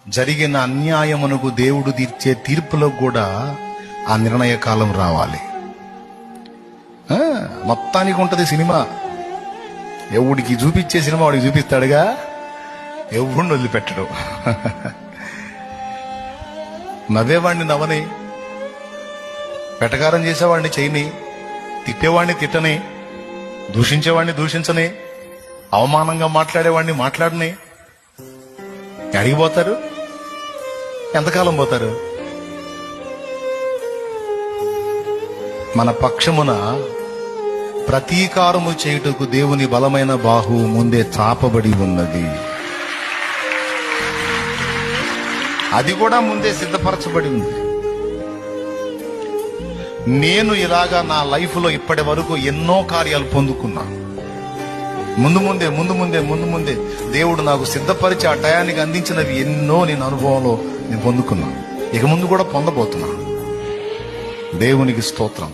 జరిగిన అన్యాయమునకు దేవుడు తీర్చే తీర్పులో కూడా ఆ నిర్ణయ కాలం రావాలి. మొత్తానికి ఉంటది సినిమా. ఎవడికి చూపించే సినిమా వాడికి చూపిస్తాడుగా, ఎవడిని వదిలిపెట్టడు. నవ్వేవాడిని నవ్వని, పెటకారం చేసేవాడిని చేయని, తిట్టేవాడిని తిట్టని, దూషించేవాడిని దూషించని, అవమానంగా మాట్లాడేవాడిని మాట్లాడని. ఎడికి పోతారు? ఎంతకాలం పోతారు? మన పక్షమున ప్రతీకారము చేయుటకు దేవుని బలమైన బాహువు ముందే చాపబడి ఉన్నది. అది కూడా ముందే సిద్ధపరచబడి ఉంది. నేను ఇలాగా నా లైఫ్ లో ఇప్పటి వరకు ఎన్నో కార్యాలు పొందుకున్నా. ముందు ముందే దేవుడు నాకు సిద్ధపరిచి ఆ టయానికి అందించినవి ఎన్నో నేను అనుభవంలో నేను పొందుకున్నా. ఇక ముందు కూడా పొందబోతున్నా. దేవునికి స్తోత్రం.